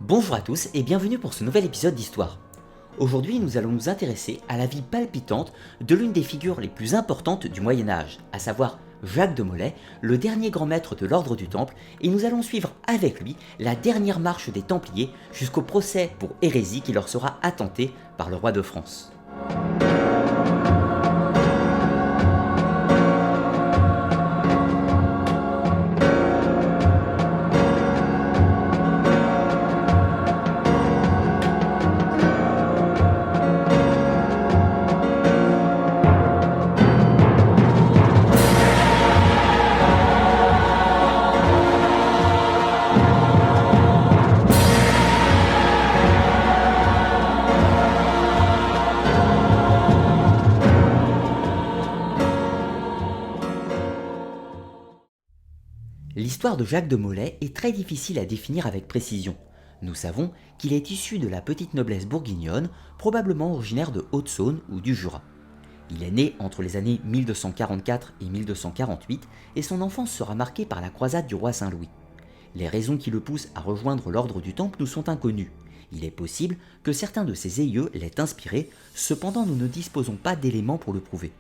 Bonjour à tous et bienvenue pour ce nouvel épisode d'Histoire. Aujourd'hui, nous allons nous intéresser à la vie palpitante de l'une des figures les plus importantes du Moyen-Âge, à savoir Jacques de Molay, le dernier grand maître de l'ordre du Temple, et nous allons suivre avec lui la dernière marche des Templiers jusqu'au procès pour hérésie qui leur sera attenté par le roi de France. L'histoire de Jacques de Molay est très difficile à définir avec précision. Nous savons qu'il est issu de la petite noblesse bourguignonne, probablement originaire de Haute-Saône ou du Jura. Il est né entre les années 1244 et 1248 et son enfance sera marquée par la croisade du roi Saint-Louis. Les raisons qui le poussent à rejoindre l'ordre du Temple nous sont inconnues. Il est possible que certains de ses aïeux l'aient inspiré, cependant nous ne disposons pas d'éléments pour le prouver.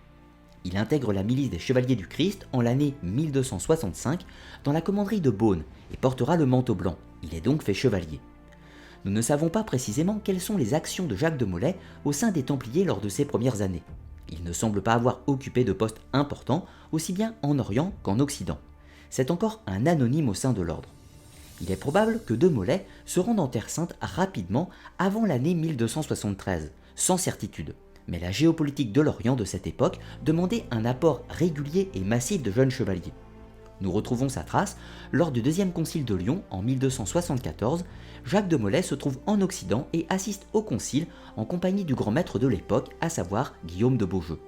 Il intègre la milice des Chevaliers du Christ en l'année 1265 dans la commanderie de Beaune et portera le manteau blanc. Il est donc fait chevalier. Nous ne savons pas précisément quelles sont les actions de Jacques de Molay au sein des Templiers lors de ses premières années. Il ne semble pas avoir occupé de postes importants, aussi bien en Orient qu'en Occident. C'est encore un anonyme au sein de l'ordre. Il est probable que de Molay se rende en Terre Sainte rapidement avant l'année 1273, sans certitude. Mais la géopolitique de l'Orient de cette époque demandait un apport régulier et massif de jeunes chevaliers. Nous retrouvons sa trace lors du deuxième concile de Lyon en 1274. Jacques de Molay se trouve en Occident et assiste au concile en compagnie du grand maître de l'époque, à savoir Guillaume de Beaujeu.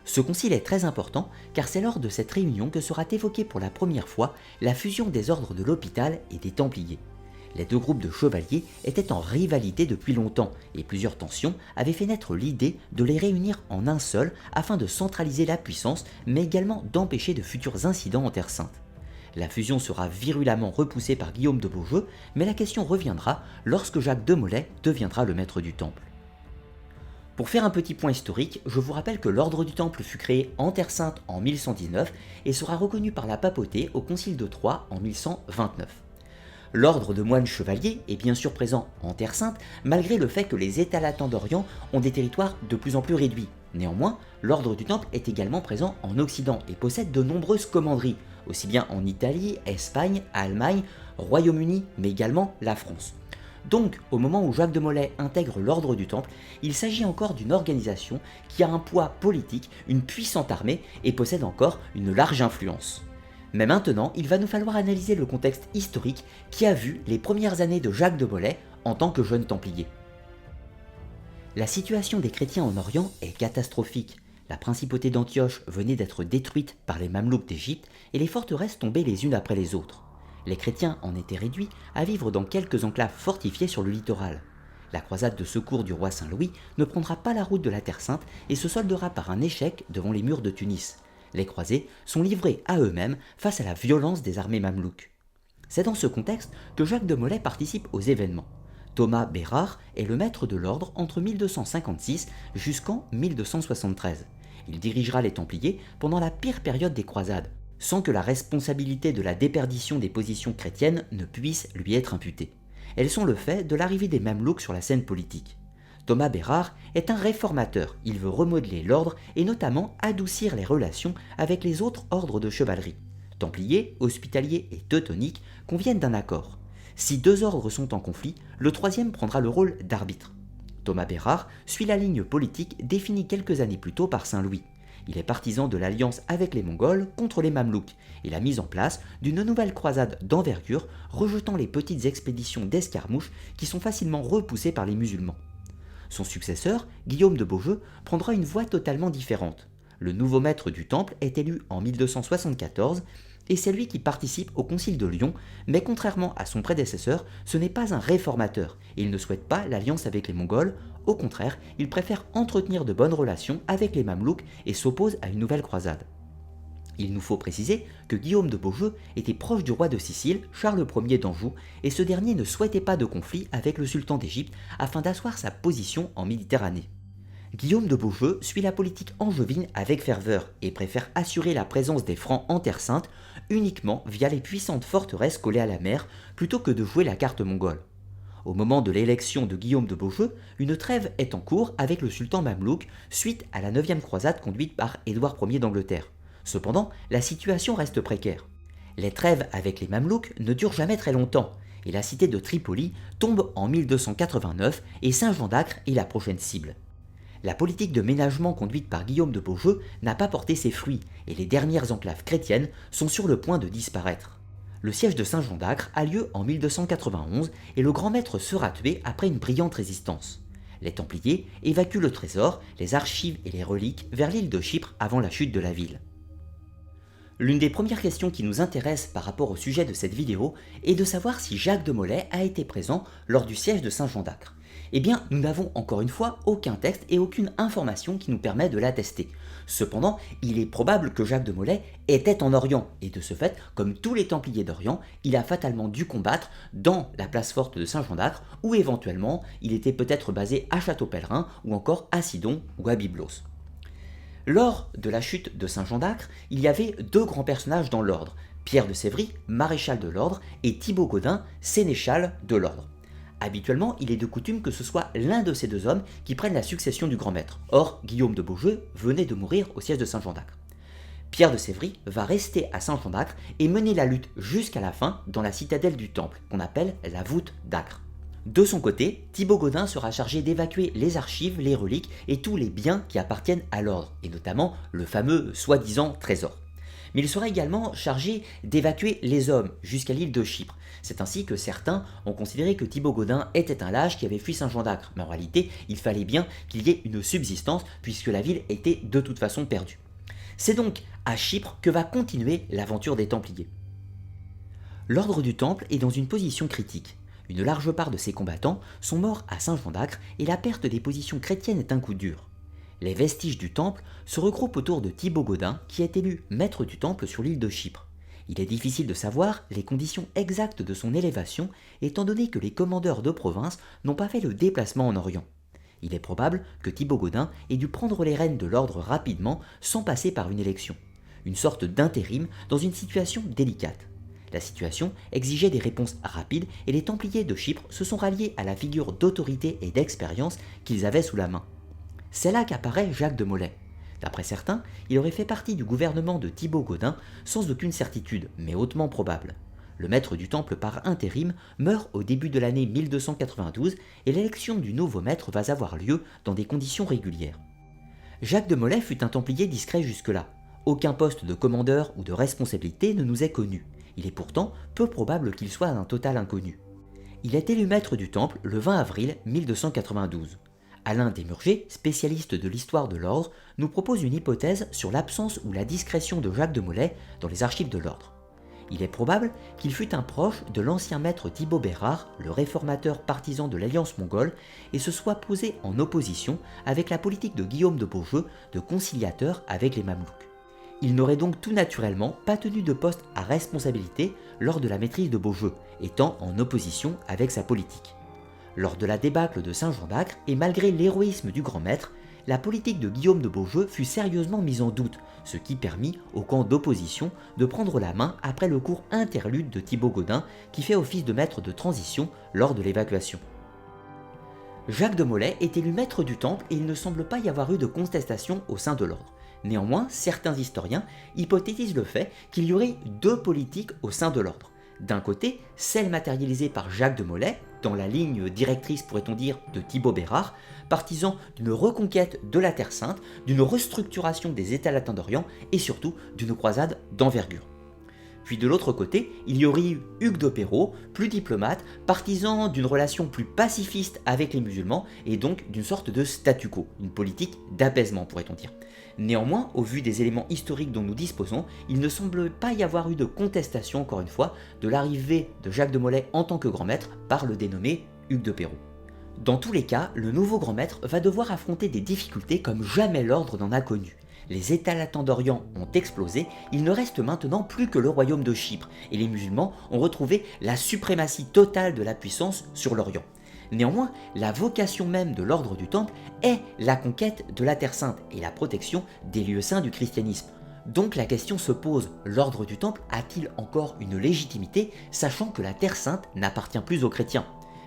Ce concile est très important car c'est lors de cette réunion que sera évoquée pour la première fois la fusion des ordres de l'Hôpital et des Templiers. Les deux groupes de chevaliers étaient en rivalité depuis longtemps et plusieurs tensions avaient fait naître l'idée de les réunir en un seul afin de centraliser la puissance mais également d'empêcher de futurs incidents en Terre Sainte. La fusion sera virulemment repoussée par Guillaume de Beaujeu, mais la question reviendra lorsque Jacques de Molay deviendra le maître du Temple. Pour faire un petit point historique, je vous rappelle que l'ordre du Temple fut créé en Terre Sainte en 1119 et sera reconnu par la papauté au concile de Troyes en 1129. L'ordre de moines chevaliers est bien sûr présent en Terre Sainte, malgré le fait que les États latins d'Orient ont des territoires de plus en plus réduits. Néanmoins, l'ordre du Temple est également présent en Occident et possède de nombreuses commanderies, aussi bien en Italie, Espagne, Allemagne, Royaume-Uni, mais également la France. Donc, au moment où Jacques de Molay intègre l'ordre du Temple, il s'agit encore d'une organisation qui a un poids politique, une puissante armée et possède encore une large influence. Mais maintenant, il va nous falloir analyser le contexte historique qui a vu les premières années de Jacques de Molay en tant que jeune templier. La situation des chrétiens en Orient est catastrophique. La principauté d'Antioche venait d'être détruite par les Mamelouks d'Égypte et les forteresses tombaient les unes après les autres. Les chrétiens en étaient réduits à vivre dans quelques enclaves fortifiées sur le littoral. La croisade de secours du roi Saint-Louis ne prendra pas la route de la Terre Sainte et se soldera par un échec devant les murs de Tunis. Les croisés sont livrés à eux-mêmes face à la violence des armées mamelouques. C'est dans ce contexte que Jacques de Molay participe aux événements. Thomas Bérard est le maître de l'ordre entre 1256 jusqu'en 1273. Il dirigera les Templiers pendant la pire période des croisades, sans que la responsabilité de la déperdition des positions chrétiennes ne puisse lui être imputée. Elles sont le fait de l'arrivée des Mamelouks sur la scène politique. Thomas Bérard est un réformateur, il veut remodeler l'ordre et notamment adoucir les relations avec les autres ordres de chevalerie. Templiers, Hospitaliers et Teutoniques conviennent d'un accord. Si deux ordres sont en conflit, le troisième prendra le rôle d'arbitre. Thomas Bérard suit la ligne politique définie quelques années plus tôt par Saint-Louis. Il est partisan de l'alliance avec les Mongols contre les Mamelouks et la mise en place d'une nouvelle croisade d'envergure rejetant les petites expéditions d'escarmouches qui sont facilement repoussées par les musulmans. Son successeur, Guillaume de Beaujeu, prendra une voie totalement différente. Le nouveau maître du Temple est élu en 1274 et c'est lui qui participe au concile de Lyon, mais contrairement à son prédécesseur, ce n'est pas un réformateur. Il ne souhaite pas l'alliance avec les Mongols, au contraire, il préfère entretenir de bonnes relations avec les Mamelouks et s'oppose à une nouvelle croisade. Il nous faut préciser que Guillaume de Beaujeu était proche du roi de Sicile, Charles Ier d'Anjou, et ce dernier ne souhaitait pas de conflit avec le sultan d'Égypte afin d'asseoir sa position en Méditerranée. Guillaume de Beaujeu suit la politique angevine avec ferveur et préfère assurer la présence des Francs en Terre Sainte uniquement via les puissantes forteresses collées à la mer plutôt que de jouer la carte mongole. Au moment de l'élection de Guillaume de Beaujeu, une trêve est en cours avec le sultan mamelouk suite à la 9e croisade conduite par Édouard Ier d'Angleterre. Cependant, la situation reste précaire. Les trêves avec les Mamelouks ne durent jamais très longtemps, et la cité de Tripoli tombe en 1289 et Saint-Jean d'Acre est la prochaine cible. La politique de ménagement conduite par Guillaume de Beaujeu n'a pas porté ses fruits, et les dernières enclaves chrétiennes sont sur le point de disparaître. Le siège de Saint-Jean d'Acre a lieu en 1291 et le grand maître sera tué après une brillante résistance. Les Templiers évacuent le trésor, les archives et les reliques vers l'île de Chypre avant la chute de la ville. L'une des premières questions qui nous intéresse par rapport au sujet de cette vidéo est de savoir si Jacques de Molay a été présent lors du siège de Saint-Jean d'Acre. Eh bien, nous n'avons encore une fois aucun texte et aucune information qui nous permet de l'attester. Cependant, il est probable que Jacques de Molay était en Orient, et de ce fait, comme tous les Templiers d'Orient, il a fatalement dû combattre dans la place forte de Saint-Jean d'Acre, ou éventuellement, il était peut-être basé à Château-Pèlerin, ou encore à Sidon ou à Byblos. Lors de la chute de Saint-Jean d'Acre, il y avait deux grands personnages dans l'ordre, Pierre de Sévry, maréchal de l'ordre, et Thibaut Gaudin, sénéchal de l'ordre. Habituellement, il est de coutume que ce soit l'un de ces deux hommes qui prenne la succession du grand maître. Or, Guillaume de Beaujeu venait de mourir au siège de Saint-Jean d'Acre. Pierre de Sévry va rester à Saint-Jean d'Acre et mener la lutte jusqu'à la fin dans la citadelle du Temple, qu'on appelle la voûte d'Acre. De son côté, Thibaut Gaudin sera chargé d'évacuer les archives, les reliques et tous les biens qui appartiennent à l'ordre, et notamment le fameux soi-disant trésor. Mais il sera également chargé d'évacuer les hommes jusqu'à l'île de Chypre. C'est ainsi que certains ont considéré que Thibaut Gaudin était un lâche qui avait fui Saint-Jean d'Acre, mais en réalité, il fallait bien qu'il y ait une subsistance puisque la ville était de toute façon perdue. C'est donc à Chypre que va continuer l'aventure des Templiers. L'ordre du Temple est dans une position critique. Une large part de ses combattants sont morts à Saint-Jean d'Acre et la perte des positions chrétiennes est un coup dur. Les vestiges du temple se regroupent autour de Thibaut Gaudin qui est élu maître du temple sur l'île de Chypre. Il est difficile de savoir les conditions exactes de son élévation étant donné que les commandeurs de province n'ont pas fait le déplacement en Orient. Il est probable que Thibaut Gaudin ait dû prendre les rênes de l'ordre rapidement sans passer par une élection, une sorte d'intérim dans une situation délicate. La situation exigeait des réponses rapides et les Templiers de Chypre se sont ralliés à la figure d'autorité et d'expérience qu'ils avaient sous la main. C'est là qu'apparaît Jacques de Molay. D'après certains, il aurait fait partie du gouvernement de Thibaut Gaudin sans aucune certitude, mais hautement probable. Le maître du temple par intérim meurt au début de l'année 1292 et l'élection du nouveau maître va avoir lieu dans des conditions régulières. Jacques de Molay fut un Templier discret jusque-là. Aucun poste de commandeur ou de responsabilité ne nous est connu. Il est pourtant peu probable qu'il soit un total inconnu. Il est élu maître du temple le 20 avril 1292. Alain Desmurger, spécialiste de l'histoire de l'ordre, nous propose une hypothèse sur l'absence ou la discrétion de Jacques de Molay dans les archives de l'ordre. Il est probable qu'il fut un proche de l'ancien maître Thibaut Bérard, le réformateur partisan de l'alliance mongole, et se soit posé en opposition avec la politique de Guillaume de Beaujeu de conciliateur avec les Mamelouks. Il n'aurait donc tout naturellement pas tenu de poste à responsabilité lors de la maîtrise de Beaujeu, étant en opposition avec sa politique. Lors de la débâcle de Saint-Jean d'Acre, et malgré l'héroïsme du grand maître, la politique de Guillaume de Beaujeu fut sérieusement mise en doute, ce qui permit au camp d'opposition de prendre la main après le court interlude de Thibaut Gaudin qui fait office de maître de transition lors de l'évacuation. Jacques de Molay est élu maître du temple et il ne semble pas y avoir eu de contestation au sein de l'ordre. Néanmoins, certains historiens hypothétisent le fait qu'il y aurait deux politiques au sein de l'ordre. D'un côté, celle matérialisée par Jacques de Molay, dans la ligne directrice pourrait-on dire de Thibaut Bérard, partisan d'une reconquête de la Terre Sainte, d'une restructuration des États latins d'Orient et surtout d'une croisade d'envergure. Puis de l'autre côté, il y aurait eu Hugues de Peyraud, plus diplomate, partisan d'une relation plus pacifiste avec les musulmans et donc d'une sorte de statu quo, une politique d'apaisement pourrait-on dire. Néanmoins, au vu des éléments historiques dont nous disposons, il ne semble pas y avoir eu de contestation, encore une fois, de l'arrivée de Jacques de Molay en tant que grand maître par le dénommé Hugues de Peyraud. Dans tous les cas, le nouveau grand maître va devoir affronter des difficultés comme jamais l'ordre n'en a connu. Les États latins d'Orient ont explosé, il ne reste maintenant plus que le royaume de Chypre, et les musulmans ont retrouvé la suprématie totale de la puissance sur l'Orient. Néanmoins, la vocation même de l'ordre du Temple est la conquête de la Terre Sainte et la protection des lieux saints du christianisme. Donc la question se pose, l'ordre du Temple a-t-il encore une légitimité, sachant que la Terre Sainte n'appartient plus aux chrétiens?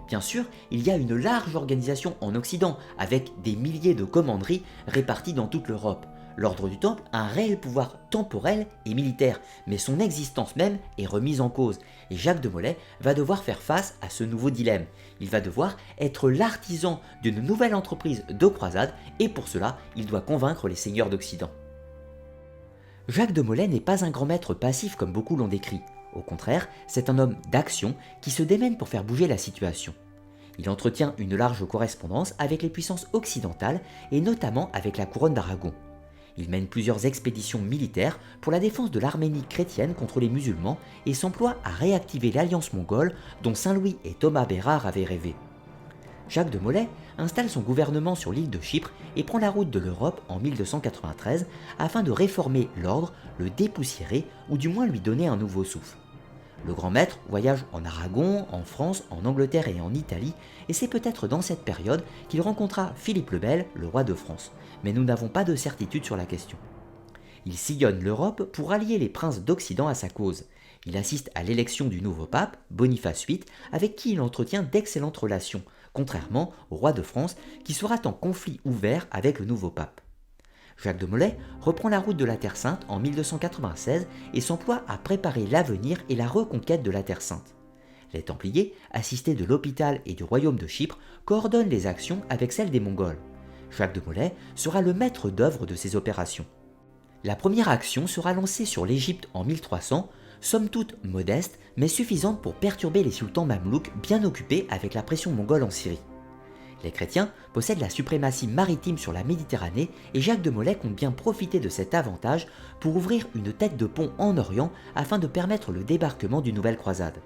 Bien sûr, il y a une large organisation en Occident, avec des milliers de commanderies réparties dans toute l'Europe. L'ordre du Temple a un réel pouvoir temporel et militaire, mais son existence même est remise en cause, et Jacques de Molay va devoir faire face à ce nouveau dilemme. Il va devoir être l'artisan d'une nouvelle entreprise de croisade, et pour cela, il doit convaincre les seigneurs d'Occident. Jacques de Molay n'est pas un grand maître passif comme beaucoup l'ont décrit. Au contraire, c'est un homme d'action qui se démène pour faire bouger la situation. Il entretient une large correspondance avec les puissances occidentales et notamment avec la couronne d'Aragon. Il mène plusieurs expéditions militaires pour la défense de l'Arménie chrétienne contre les musulmans et s'emploie à réactiver l'alliance mongole dont Saint-Louis et Thomas Bérard avaient rêvé. Jacques de Molay installe son gouvernement sur l'île de Chypre et prend la route de l'Europe en 1293 afin de réformer l'ordre, le dépoussiérer ou du moins lui donner un nouveau souffle. Le grand maître voyage en Aragon, en France, en Angleterre et en Italie, et c'est peut-être dans cette période qu'il rencontra Philippe le Bel, le roi de France, mais nous n'avons pas de certitude sur la question. Il sillonne l'Europe pour allier les princes d'Occident à sa cause. Il assiste à l'élection du nouveau pape, Boniface VIII, avec qui il entretient d'excellentes relations, contrairement au roi de France qui sera en conflit ouvert avec le nouveau pape. Jacques de Molay reprend la route de la Terre Sainte en 1296 et s'emploie à préparer l'avenir et la reconquête de la Terre Sainte. Les Templiers, assistés de l'hôpital et du royaume de Chypre, coordonnent les actions avec celles des Mongols. Jacques de Molay sera le maître d'œuvre de ces opérations. La première action sera lancée sur l'Égypte en 1300, somme toute modeste, mais suffisante pour perturber les sultans mamelouks bien occupés avec la pression mongole en Syrie. Les chrétiens possèdent la suprématie maritime sur la Méditerranée et Jacques de Molay compte bien profiter de cet avantage pour ouvrir une tête de pont en Orient afin de permettre le débarquement d'une nouvelle croisade.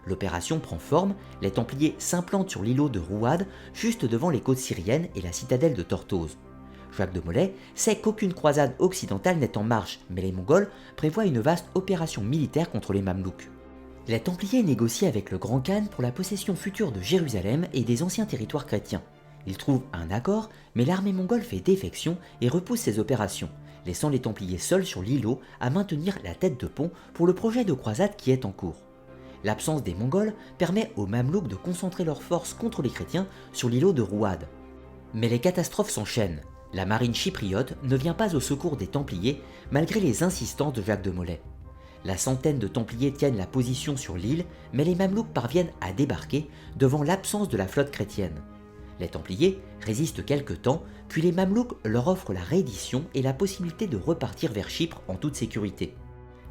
L'opération prend forme, les Templiers s'implantent sur l'îlot de Rouad, juste devant les côtes syriennes et la citadelle de Tortosa. Jacques de Molay sait qu'aucune croisade occidentale n'est en marche, mais les Mongols prévoient une vaste opération militaire contre les Mamelouks. Les Templiers négocient avec le Grand Khan pour la possession future de Jérusalem et des anciens territoires chrétiens. Ils trouvent un accord, mais l'armée mongole fait défection et repousse ses opérations, laissant les Templiers seuls sur l'îlot à maintenir la tête de pont pour le projet de croisade qui est en cours. L'absence des Mongols permet aux Mamelouks de concentrer leurs forces contre les chrétiens sur l'îlot de Rouad. Mais les catastrophes s'enchaînent. La marine chypriote ne vient pas au secours des Templiers malgré les insistances de Jacques de Molay. La centaine de Templiers tiennent la position sur l'île, mais les Mamelouks parviennent à débarquer devant l'absence de la flotte chrétienne. Les Templiers résistent quelque temps, puis les Mamelouks leur offrent la reddition et la possibilité de repartir vers Chypre en toute sécurité.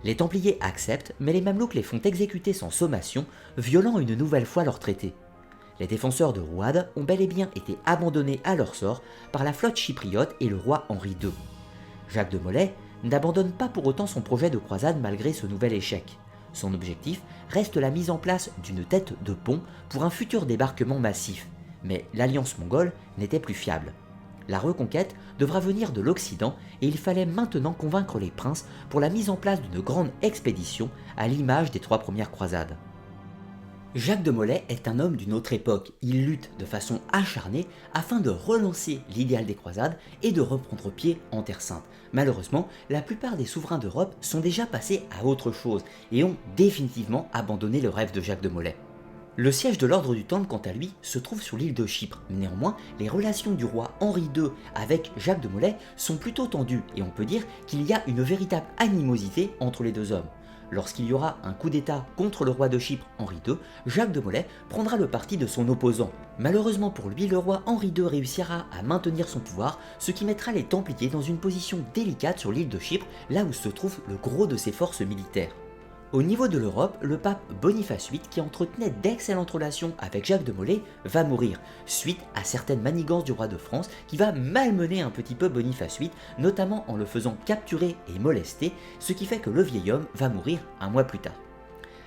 Les Templiers acceptent, mais les Mamelouks les font exécuter sans sommation, violant une nouvelle fois leur traité. Les défenseurs de Rouad ont bel et bien été abandonnés à leur sort par la flotte chypriote et le roi Henri II. Jacques de Molay n'abandonne pas pour autant son projet de croisade malgré ce nouvel échec. Son objectif reste la mise en place d'une tête de pont pour un futur débarquement massif, mais l'alliance mongole n'était plus fiable. La reconquête devra venir de l'Occident et il fallait maintenant convaincre les princes pour la mise en place d'une grande expédition à l'image des 3 premières croisades. Jacques de Molay est un homme d'une autre époque. Il lutte de façon acharnée afin de relancer l'idéal des croisades et de reprendre pied en Terre Sainte. Malheureusement, la plupart des souverains d'Europe sont déjà passés à autre chose et ont définitivement abandonné le rêve de Jacques de Molay. Le siège de l'ordre du Temple, quant à lui, se trouve sur l'île de Chypre. Néanmoins, les relations du roi Henri II avec Jacques de Molay sont plutôt tendues et on peut dire qu'il y a une véritable animosité entre les deux hommes. Lorsqu'il y aura un coup d'État contre le roi de Chypre, Henri II, Jacques de Molay prendra le parti de son opposant. Malheureusement pour lui, le roi Henri II réussira à maintenir son pouvoir, ce qui mettra les Templiers dans une position délicate sur l'île de Chypre, là où se trouve le gros de ses forces militaires. Au niveau de l'Europe, le pape Boniface VIII, qui entretenait d'excellentes relations avec Jacques de Molay, va mourir, suite à certaines manigances du roi de France qui va malmener un petit peu Boniface VIII, notamment en le faisant capturer et molester, ce qui fait que le vieil homme va mourir un mois plus tard.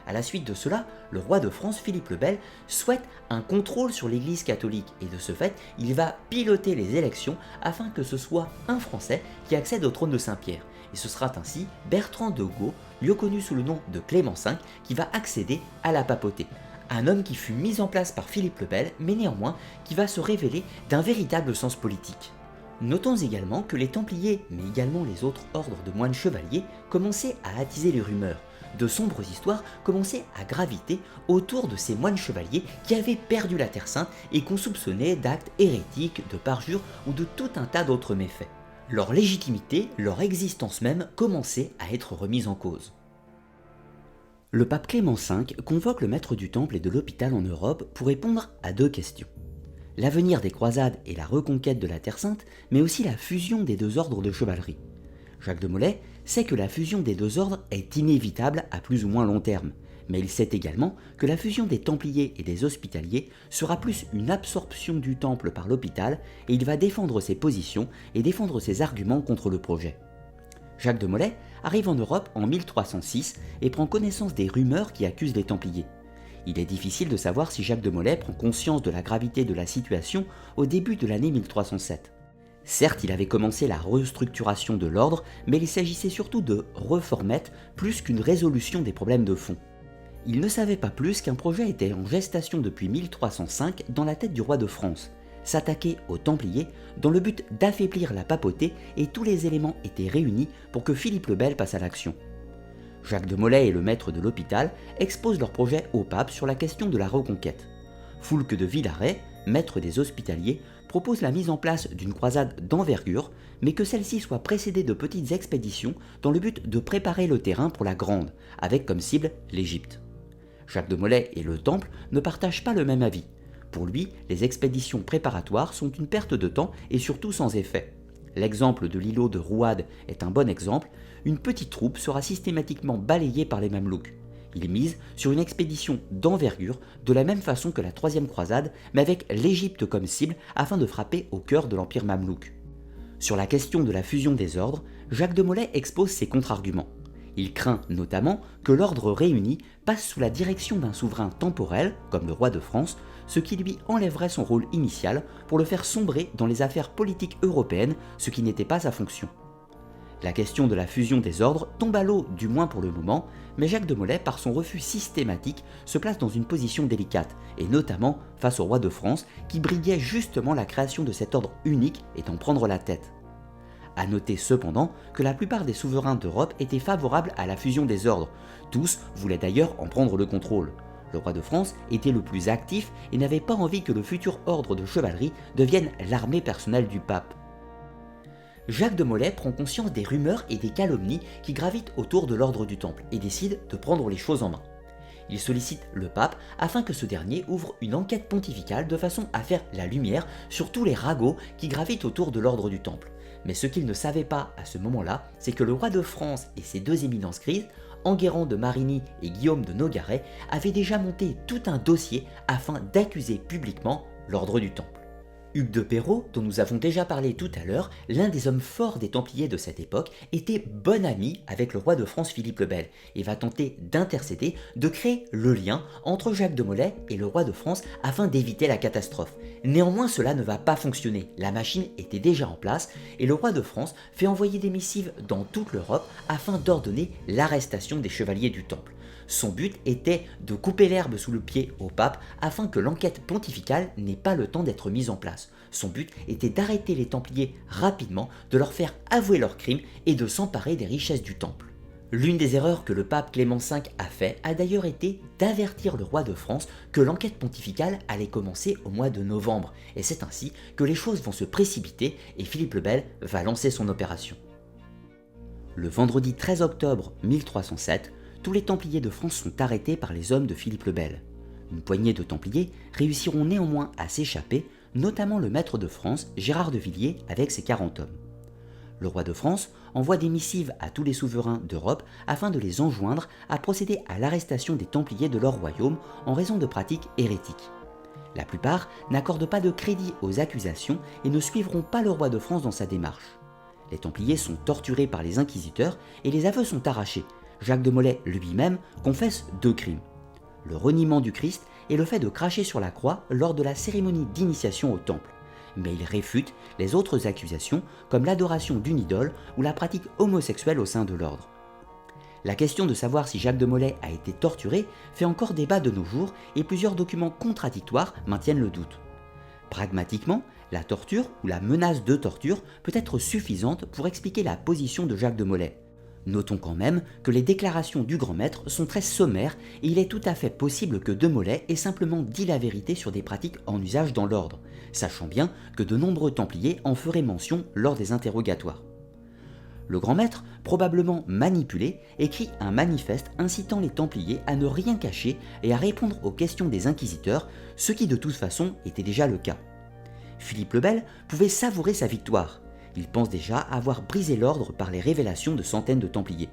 À la suite de cela, le roi de France, Philippe le Bel, souhaite un contrôle sur l'Église catholique et de ce fait, il va piloter les élections afin que ce soit un Français qui accède au trône de Saint-Pierre. Et ce sera ainsi Bertrand de Gaulle, mieux connu sous le nom de Clément V, qui va accéder à la papauté. Un homme qui fut mis en place par Philippe le Bel, mais néanmoins qui va se révéler d'un véritable sens politique. Notons également que les Templiers, mais également les autres ordres de moines chevaliers, commençaient à attiser les rumeurs. De sombres histoires commençaient à graviter autour de ces moines chevaliers qui avaient perdu la Terre Sainte et qu'on soupçonnait d'actes hérétiques, de parjures ou de tout un tas d'autres méfaits. Leur légitimité, leur existence même commençait à être remise en cause. Le pape Clément V convoque le maître du Temple et de l'Hôpital en Europe pour répondre à deux questions. L'avenir des croisades et la reconquête de la Terre Sainte, mais aussi la fusion des deux ordres de chevalerie. Jacques de Molay sait que la fusion des deux ordres est inévitable à plus ou moins long terme, mais il sait également que la fusion des Templiers et des Hospitaliers sera plus une absorption du Temple par l'Hôpital et il va défendre ses positions et défendre ses arguments contre le projet. Jacques de Molay arrive en Europe en 1306 et prend connaissance des rumeurs qui accusent les Templiers. Il est difficile de savoir si Jacques de Molay prend conscience de la gravité de la situation au début de l'année 1307. Certes, il avait commencé la restructuration de l'ordre, mais il s'agissait surtout de reformettes plus qu'une résolution des problèmes de fond. Il ne savait pas plus qu'un projet était en gestation depuis 1305 dans la tête du roi de France, s'attaquer aux Templiers dans le but d'affaiblir la papauté et tous les éléments étaient réunis pour que Philippe le Bel passe à l'action. Jacques de Molay et le maître de l'Hôpital exposent leur projet au pape sur la question de la reconquête. Foulques de Villaret, maître des Hospitaliers, propose la mise en place d'une croisade d'envergure, mais que celle-ci soit précédée de petites expéditions dans le but de préparer le terrain pour la grande, avec comme cible l'Égypte. Jacques de Molay et le Temple ne partagent pas le même avis. Pour lui, les expéditions préparatoires sont une perte de temps et surtout sans effet. L'exemple de l'îlot de Rouad est un bon exemple, une petite troupe sera systématiquement balayée par les Mamelouks. Il mise sur une expédition d'envergure de la même façon que la troisième croisade, mais avec l'Égypte comme cible afin de frapper au cœur de l'empire mamelouk. Sur la question de la fusion des ordres, Jacques de Molay expose ses contre-arguments. Il craint notamment que l'ordre réuni passe sous la direction d'un souverain temporel, comme le roi de France, ce qui lui enlèverait son rôle initial pour le faire sombrer dans les affaires politiques européennes, ce qui n'était pas sa fonction. La question de la fusion des ordres tombe à l'eau, du moins pour le moment, mais Jacques de Molay, par son refus systématique, se place dans une position délicate, et notamment face au roi de France, qui briguait justement la création de cet ordre unique et d'en prendre la tête. A noter cependant que la plupart des souverains d'Europe étaient favorables à la fusion des ordres, tous voulaient d'ailleurs en prendre le contrôle. Le roi de France était le plus actif et n'avait pas envie que le futur ordre de chevalerie devienne l'armée personnelle du pape. Jacques de Molay prend conscience des rumeurs et des calomnies qui gravitent autour de l'ordre du Temple et décide de prendre les choses en main. Il sollicite le pape afin que ce dernier ouvre une enquête pontificale de façon à faire la lumière sur tous les ragots qui gravitent autour de l'ordre du Temple. Mais ce qu'il ne savait pas à ce moment-là, c'est que le roi de France et ses deux éminences grises, Enguerrand de Marigny et Guillaume de Nogaret, avaient déjà monté tout un dossier afin d'accuser publiquement l'ordre du Temple. Hugues de Perrot, dont nous avons déjà parlé tout à l'heure, l'un des hommes forts des Templiers de cette époque, était bon ami avec le roi de France Philippe le Bel et va tenter d'intercéder, de créer le lien entre Jacques de Molay et le roi de France afin d'éviter la catastrophe. Néanmoins, cela ne va pas fonctionner, la machine était déjà en place et le roi de France fait envoyer des missives dans toute l'Europe afin d'ordonner l'arrestation des chevaliers du Temple. Son but était de couper l'herbe sous le pied au pape afin que l'enquête pontificale n'ait pas le temps d'être mise en place. Son but était d'arrêter les Templiers rapidement, de leur faire avouer leurs crimes et de s'emparer des richesses du Temple. L'une des erreurs que le pape Clément V a fait a d'ailleurs été d'avertir le roi de France que l'enquête pontificale allait commencer au mois de novembre, et c'est ainsi que les choses vont se précipiter et Philippe le Bel va lancer son opération. Le vendredi 13 octobre 1307, tous les Templiers de France sont arrêtés par les hommes de Philippe le Bel. Une poignée de Templiers réussiront néanmoins à s'échapper, notamment le maître de France, Gérard de Villiers, avec ses 40 hommes. Le roi de France envoie des missives à tous les souverains d'Europe afin de les enjoindre à procéder à l'arrestation des Templiers de leur royaume en raison de pratiques hérétiques. La plupart n'accordent pas de crédit aux accusations et ne suivront pas le roi de France dans sa démarche. Les Templiers sont torturés par les inquisiteurs et les aveux sont arrachés. Jacques de Molay lui-même confesse 2 crimes. Le reniement du Christ et le fait de cracher sur la croix lors de la cérémonie d'initiation au temple. Mais il réfute les autres accusations comme l'adoration d'une idole ou la pratique homosexuelle au sein de l'ordre. La question de savoir si Jacques de Molay a été torturé fait encore débat de nos jours et plusieurs documents contradictoires maintiennent le doute. Pragmatiquement, la torture ou la menace de torture peut être suffisante pour expliquer la position de Jacques de Molay. Notons quand même que les déclarations du grand maître sont très sommaires et il est tout à fait possible que de Molay ait simplement dit la vérité sur des pratiques en usage dans l'ordre, sachant bien que de nombreux Templiers en feraient mention lors des interrogatoires. Le grand maître, probablement manipulé, écrit un manifeste incitant les Templiers à ne rien cacher et à répondre aux questions des inquisiteurs, ce qui de toute façon était déjà le cas. Philippe le Bel pouvait savourer sa victoire. Il pense déjà avoir brisé l'ordre par les révélations de centaines de Templiers.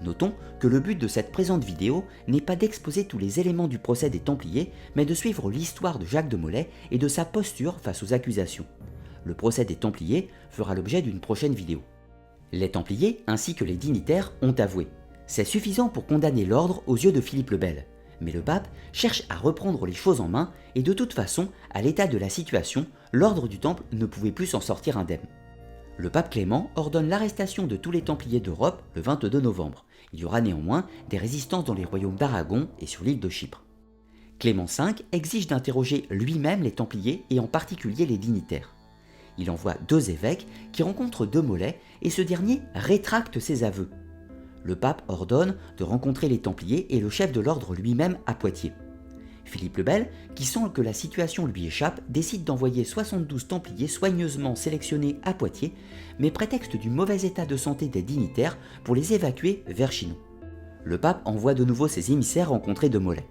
Notons que le but de cette présente vidéo n'est pas d'exposer tous les éléments du procès des Templiers, mais de suivre l'histoire de Jacques de Molay et de sa posture face aux accusations. Le procès des Templiers fera l'objet d'une prochaine vidéo. Les Templiers ainsi que les dignitaires ont avoué. C'est suffisant pour condamner l'ordre aux yeux de Philippe le Bel. Mais le pape cherche à reprendre les choses en main et de toute façon, à l'état de la situation, l'ordre du Temple ne pouvait plus s'en sortir indemne. Le pape Clément ordonne l'arrestation de tous les Templiers d'Europe le 22 novembre. Il y aura néanmoins des résistances dans les royaumes d'Aragon et sur l'île de Chypre. Clément V exige d'interroger lui-même les Templiers et en particulier les dignitaires. Il envoie 2 évêques qui rencontrent de Molay et ce dernier rétracte ses aveux. Le pape ordonne de rencontrer les Templiers et le chef de l'ordre lui-même à Poitiers. Philippe le Bel, qui sent que la situation lui échappe, décide d'envoyer 72 Templiers soigneusement sélectionnés à Poitiers, mais prétexte du mauvais état de santé des dignitaires pour les évacuer vers Chinon. Le pape envoie de nouveau ses émissaires rencontrer de Molay.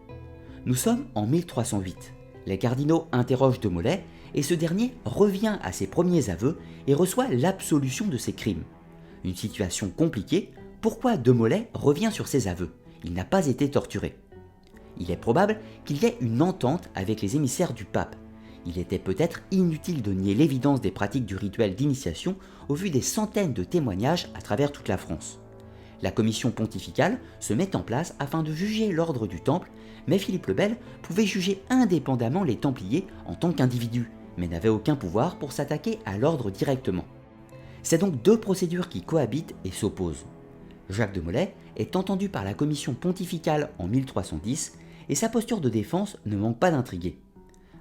Nous sommes en 1308. Les cardinaux interrogent de Molay et ce dernier revient à ses premiers aveux et reçoit l'absolution de ses crimes. Une situation compliquée, pourquoi de Molay revient sur ses aveux? Il n'a pas été torturé. Il est probable qu'il y ait une entente avec les émissaires du pape. Il était peut-être inutile de nier l'évidence des pratiques du rituel d'initiation au vu des centaines de témoignages à travers toute la France. La commission pontificale se met en place afin de juger l'ordre du Temple, mais Philippe le Bel pouvait juger indépendamment les Templiers en tant qu'individus, mais n'avait aucun pouvoir pour s'attaquer à l'ordre directement. C'est donc 2 procédures qui cohabitent et s'opposent. Jacques de Molay est entendu par la commission pontificale en 1310 et sa posture de défense ne manque pas d'intriguer.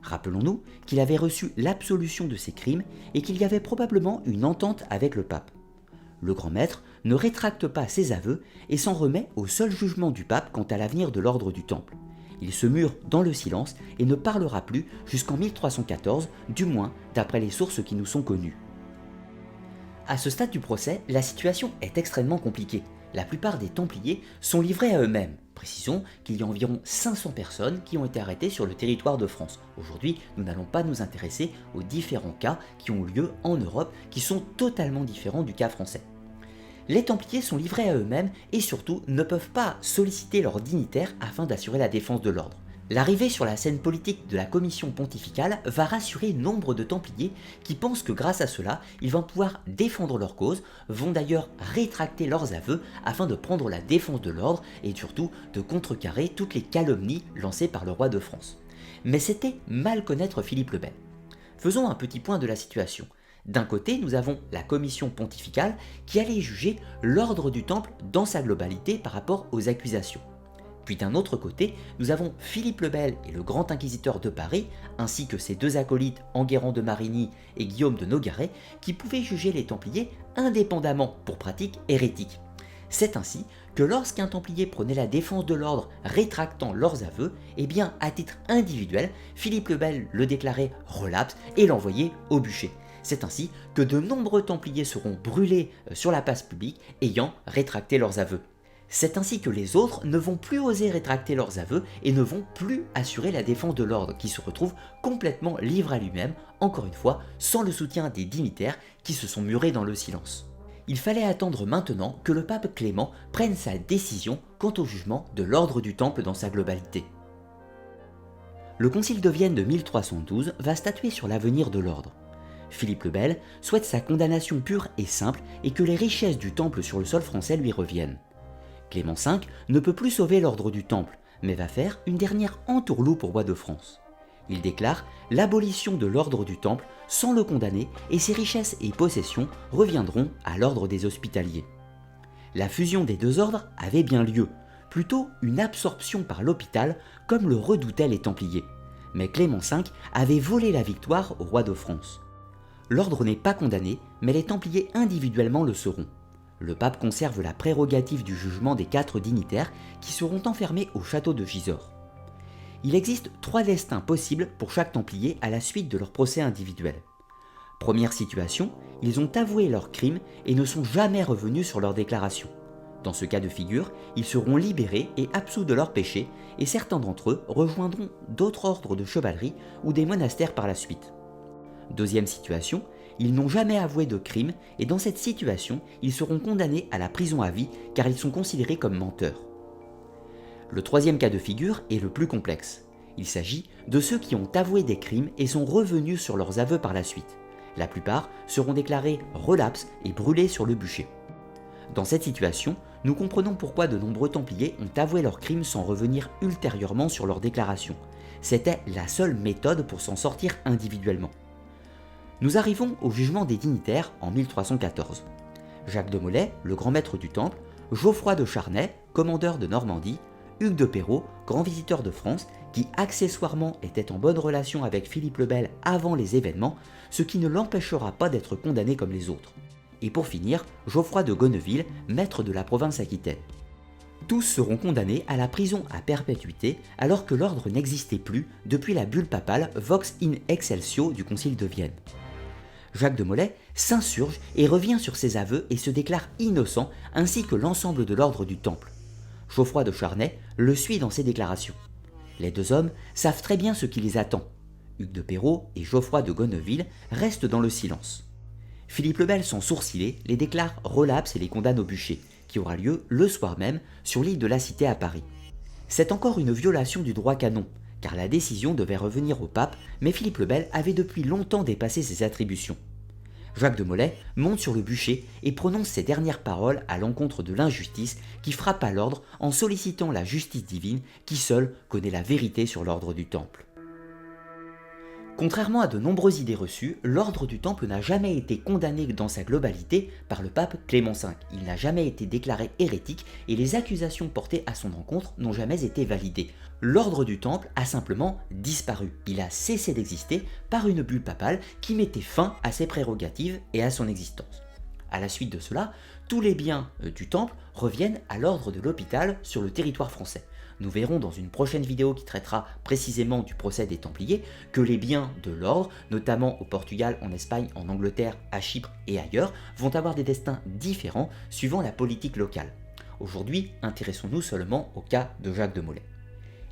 Rappelons-nous qu'il avait reçu l'absolution de ses crimes et qu'il y avait probablement une entente avec le pape. Le grand maître ne rétracte pas ses aveux et s'en remet au seul jugement du pape quant à l'avenir de l'ordre du Temple. Il se mure dans le silence et ne parlera plus jusqu'en 1314, du moins d'après les sources qui nous sont connues. À ce stade du procès, la situation est extrêmement compliquée. La plupart des Templiers sont livrés à eux-mêmes. Précisons qu'il y a environ 500 personnes qui ont été arrêtées sur le territoire de France. Aujourd'hui, nous n'allons pas nous intéresser aux différents cas qui ont lieu en Europe, qui sont totalement différents du cas français. Les Templiers sont livrés à eux-mêmes et surtout ne peuvent pas solliciter leurs dignitaires afin d'assurer la défense de l'ordre. L'arrivée sur la scène politique de la commission pontificale va rassurer nombre de Templiers qui pensent que grâce à cela, ils vont pouvoir défendre leur cause, vont d'ailleurs rétracter leurs aveux afin de prendre la défense de l'ordre et surtout de contrecarrer toutes les calomnies lancées par le roi de France. Mais c'était mal connaître Philippe le Bel. Faisons un petit point de la situation. D'un côté, nous avons la commission pontificale qui allait juger l'ordre du Temple dans sa globalité par rapport aux accusations. Puis d'un autre côté, nous avons Philippe le Bel et le grand inquisiteur de Paris, ainsi que ses 2 acolytes Enguerrand de Marigny et Guillaume de Nogaret, qui pouvaient juger les Templiers indépendamment pour pratiques hérétiques. C'est ainsi que lorsqu'un Templier prenait la défense de l'ordre rétractant leurs aveux, eh bien à titre individuel, Philippe le Bel le déclarait relapse et l'envoyait au bûcher. C'est ainsi que de nombreux Templiers seront brûlés sur la place publique ayant rétracté leurs aveux. C'est ainsi que les autres ne vont plus oser rétracter leurs aveux et ne vont plus assurer la défense de l'ordre qui se retrouve complètement livré à lui-même, encore une fois, sans le soutien des dignitaires qui se sont murés dans le silence. Il fallait attendre maintenant que le pape Clément prenne sa décision quant au jugement de l'ordre du Temple dans sa globalité. Le concile de Vienne de 1312 va statuer sur l'avenir de l'ordre. Philippe le Bel souhaite sa condamnation pure et simple et que les richesses du Temple sur le sol français lui reviennent. Clément V ne peut plus sauver l'ordre du Temple, mais va faire une dernière entourloupe au roi de France. Il déclare l'abolition de l'ordre du Temple sans le condamner et ses richesses et possessions reviendront à l'ordre des Hospitaliers. La fusion des deux ordres avait bien lieu, plutôt une absorption par l'hôpital comme le redoutaient les Templiers. Mais Clément V avait volé la victoire au roi de France. L'ordre n'est pas condamné, mais les Templiers individuellement le seront. Le pape conserve la prérogative du jugement des 4 dignitaires qui seront enfermés au château de Gisors. Il existe 3 destins possibles pour chaque Templier à la suite de leur procès individuel. Première situation, ils ont avoué leurs crimes et ne sont jamais revenus sur leur déclaration. Dans ce cas de figure, ils seront libérés et absous de leurs péchés, et certains d'entre eux rejoindront d'autres ordres de chevalerie ou des monastères par la suite. Deuxième situation, ils n'ont jamais avoué de crime et dans cette situation, ils seront condamnés à la prison à vie car ils sont considérés comme menteurs. Le troisième cas de figure est le plus complexe. Il s'agit de ceux qui ont avoué des crimes et sont revenus sur leurs aveux par la suite. La plupart seront déclarés relapses et brûlés sur le bûcher. Dans cette situation, nous comprenons pourquoi de nombreux Templiers ont avoué leurs crimes sans revenir ultérieurement sur leur déclaration. C'était la seule méthode pour s'en sortir individuellement. Nous arrivons au jugement des dignitaires en 1314. Jacques de Molay, le grand maître du Temple, Geoffroy de Charnay, commandeur de Normandie, Hugues de Perrot, grand visiteur de France, qui accessoirement était en bonne relation avec Philippe le Bel avant les événements, ce qui ne l'empêchera pas d'être condamné comme les autres. Et pour finir, Geoffroy de Gonneville, maître de la province aquitaine. Tous seront condamnés à la prison à perpétuité alors que l'ordre n'existait plus depuis la bulle papale Vox in Excelsio du concile de Vienne. Jacques de Molay s'insurge et revient sur ses aveux et se déclare innocent ainsi que l'ensemble de l'ordre du Temple. Geoffroy de Charnay le suit dans ses déclarations. Les deux hommes savent très bien ce qui les attend. Hugues de Perrot et Geoffroy de Gonneville restent dans le silence. Philippe le Bel, sans sourciller, les déclare relapses et les condamne au bûcher, qui aura lieu le soir même sur l'île de la Cité à Paris. C'est encore une violation du droit canon, car la décision devait revenir au pape, mais Philippe le Bel avait depuis longtemps dépassé ses attributions. Jacques de Molay monte sur le bûcher et prononce ses dernières paroles à l'encontre de l'injustice qui frappe à l'ordre en sollicitant la justice divine qui seule connaît la vérité sur l'ordre du Temple. Contrairement à de nombreuses idées reçues, l'ordre du Temple n'a jamais été condamné dans sa globalité par le pape Clément V. Il n'a jamais été déclaré hérétique et les accusations portées à son encontre n'ont jamais été validées. L'ordre du Temple a simplement disparu. Il a cessé d'exister par une bulle papale qui mettait fin à ses prérogatives et à son existence. À la suite de cela, tous les biens du Temple reviennent à l'ordre de l'hôpital sur le territoire français. Nous verrons dans une prochaine vidéo qui traitera précisément du procès des Templiers que les biens de l'ordre, notamment au Portugal, en Espagne, en Angleterre, à Chypre et ailleurs, vont avoir des destins différents suivant la politique locale. Aujourd'hui, intéressons-nous seulement au cas de Jacques de Molay.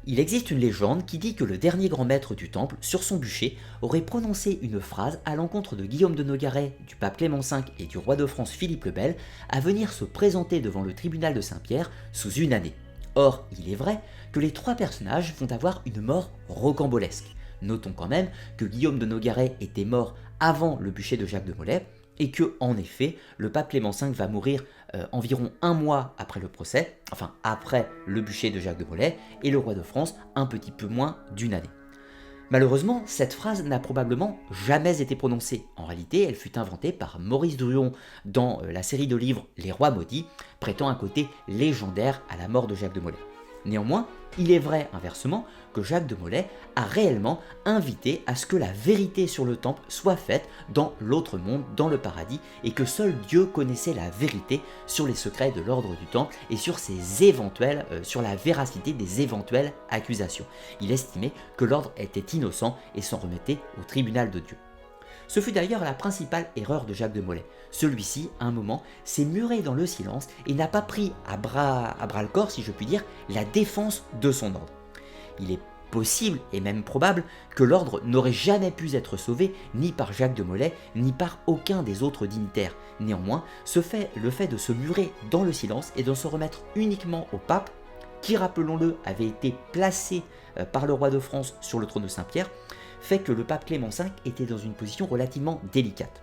Il existe une légende qui dit que le dernier grand maître du Temple, sur son bûcher, aurait prononcé une phrase à l'encontre de Guillaume de Nogaret, du pape Clément V et du roi de France Philippe le Bel, à venir se présenter devant le tribunal de Saint-Pierre sous une année. Or, il est vrai que les 3 personnages vont avoir une mort rocambolesque. Notons quand même que Guillaume de Nogaret était mort avant le bûcher de Jacques de Molay et que, en effet, le pape Clément V va mourir environ 1 mois après le procès, enfin après le bûcher de Jacques de Molay, et le roi de France un petit peu moins d'1 année. Malheureusement, cette phrase n'a probablement jamais été prononcée. En réalité, elle fut inventée par Maurice Druon dans la série de livres Les Rois Maudits, prêtant un côté légendaire à la mort de Jacques de Molay. Néanmoins, il est vrai inversement que Jacques de Molay a réellement invité à ce que la vérité sur le Temple soit faite dans l'autre monde, dans le paradis, et que seul Dieu connaissait la vérité sur les secrets de l'ordre du Temple et sur sur la véracité des éventuelles accusations. Il estimait que l'ordre était innocent et s'en remettait au tribunal de Dieu. Ce fut d'ailleurs la principale erreur de Jacques de Molay. Celui-ci, à un moment, s'est muré dans le silence et n'a pas pris à bras le corps, si je puis dire, la défense de son ordre. Il est possible et même probable que l'ordre n'aurait jamais pu être sauvé ni par Jacques de Molay ni par aucun des autres dignitaires. Néanmoins, le fait de se murer dans le silence et de se remettre uniquement au pape, qui, rappelons-le, avait été placé par le roi de France sur le trône de Saint-Pierre, fait que le pape Clément V était dans une position relativement délicate.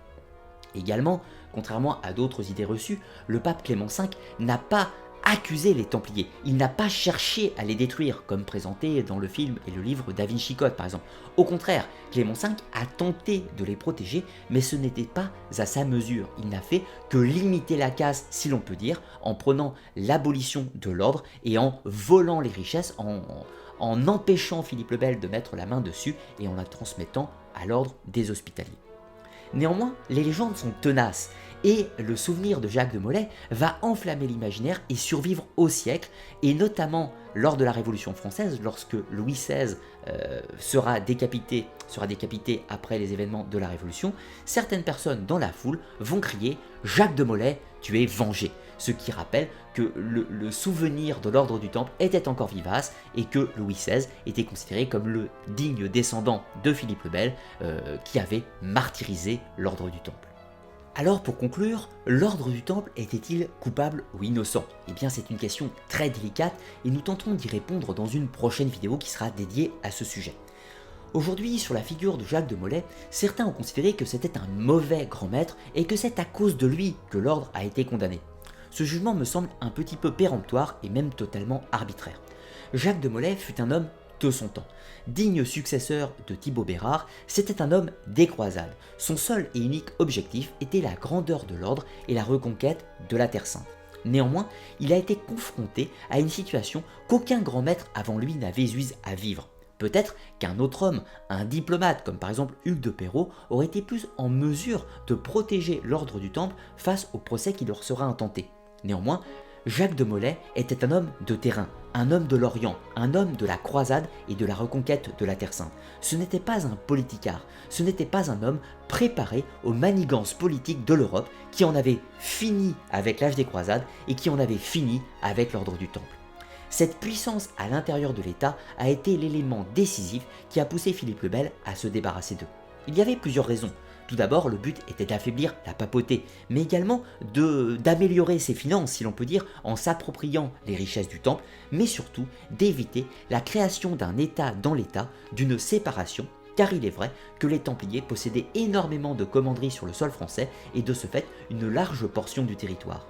Également, contrairement à d'autres idées reçues, le pape Clément V n'a pas accusé les Templiers, il n'a pas cherché à les détruire, comme présenté dans le film et le livre Da Vinci Code par exemple. Au contraire, Clément V a tenté de les protéger, mais ce n'était pas à sa mesure. Il n'a fait que limiter la casse, si l'on peut dire, en prenant l'abolition de l'ordre et en volant les richesses, en empêchant Philippe le Bel de mettre la main dessus et en la transmettant à l'ordre des Hospitaliers. Néanmoins, les légendes sont tenaces et le souvenir de Jacques de Molay va enflammer l'imaginaire et survivre au siècle, et notamment lors de la Révolution française, lorsque Louis XVI sera décapité après les événements de la Révolution. Certaines personnes dans la foule vont crier « Jacques de Molay, tu es vengé !» Ce qui rappelle que le souvenir de l'ordre du Temple était encore vivace et que Louis XVI était considéré comme le digne descendant de Philippe le Bel qui avait martyrisé l'ordre du Temple. Alors pour conclure, l'ordre du Temple était-il coupable ou innocent? Eh bien c'est une question très délicate et nous tenterons d'y répondre dans une prochaine vidéo qui sera dédiée à ce sujet. Aujourd'hui, sur la figure de Jacques de Molay, certains ont considéré que c'était un mauvais grand maître et que c'est à cause de lui que l'ordre a été condamné. Ce jugement me semble un petit peu péremptoire et même totalement arbitraire. Jacques de Molay fut un homme de son temps. Digne successeur de Thibaut Bérard, c'était un homme des croisades. Son seul et unique objectif était la grandeur de l'ordre et la reconquête de la Terre Sainte. Néanmoins, il a été confronté à une situation qu'aucun grand maître avant lui n'avait eu à vivre. Peut-être qu'un autre homme, un diplomate comme par exemple Hugues de Peyraud, aurait été plus en mesure de protéger l'ordre du Temple face au procès qui leur sera intenté. Néanmoins, Jacques de Molay était un homme de terrain, un homme de l'Orient, un homme de la croisade et de la reconquête de la Terre Sainte. Ce n'était pas un politicard, ce n'était pas un homme préparé aux manigances politiques de l'Europe qui en avait fini avec l'âge des croisades et qui en avait fini avec l'ordre du Temple. Cette puissance à l'intérieur de l'État a été l'élément décisif qui a poussé Philippe le Bel à se débarrasser d'eux. Il y avait plusieurs raisons. Tout d'abord, le but était d'affaiblir la papauté, mais également d'améliorer ses finances, si l'on peut dire, en s'appropriant les richesses du Temple, mais surtout d'éviter la création d'un État dans l'État, d'une séparation, car il est vrai que les Templiers possédaient énormément de commanderies sur le sol français et de ce fait une large portion du territoire.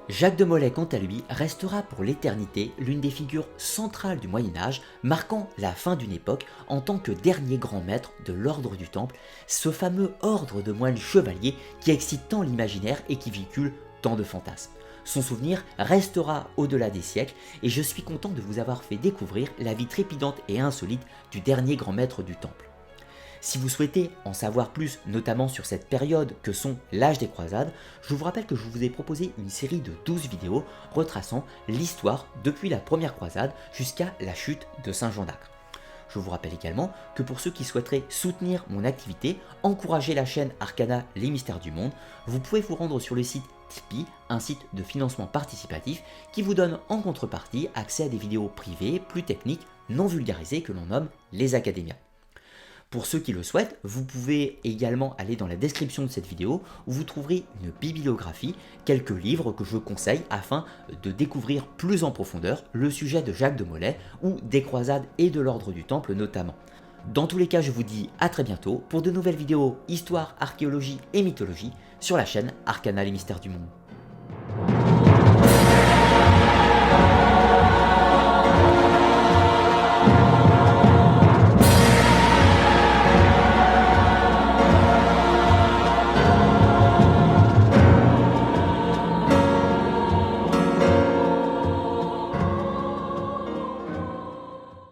Jacques de Molay, quant à lui, restera pour l'éternité l'une des figures centrales du Moyen-Âge, marquant la fin d'une époque en tant que dernier grand maître de l'ordre du Temple, ce fameux ordre de moines chevaliers qui excite tant l'imaginaire et qui véhicule tant de fantasmes. Son souvenir restera au-delà des siècles et je suis content de vous avoir fait découvrir la vie trépidante et insolite du dernier grand maître du Temple. Si vous souhaitez en savoir plus, notamment sur cette période que sont l'âge des croisades, je vous rappelle que je vous ai proposé une série de 12 vidéos retraçant l'histoire depuis la première croisade jusqu'à la chute de Saint Jean d'Acre. Je vous rappelle également que pour ceux qui souhaiteraient soutenir mon activité, encourager la chaîne Arcana Les Mystères du Monde, vous pouvez vous rendre sur le site Tipeee, un site de financement participatif qui vous donne en contrepartie accès à des vidéos privées, plus techniques, non vulgarisées que l'on nomme les académias. Pour ceux qui le souhaitent, vous pouvez également aller dans la description de cette vidéo où vous trouverez une bibliographie, quelques livres que je conseille afin de découvrir plus en profondeur le sujet de Jacques de Molay ou des croisades et de l'ordre du Temple notamment. Dans tous les cas, je vous dis à très bientôt pour de nouvelles vidéos histoire, archéologie et mythologie sur la chaîne Arcana les Mystères du Monde.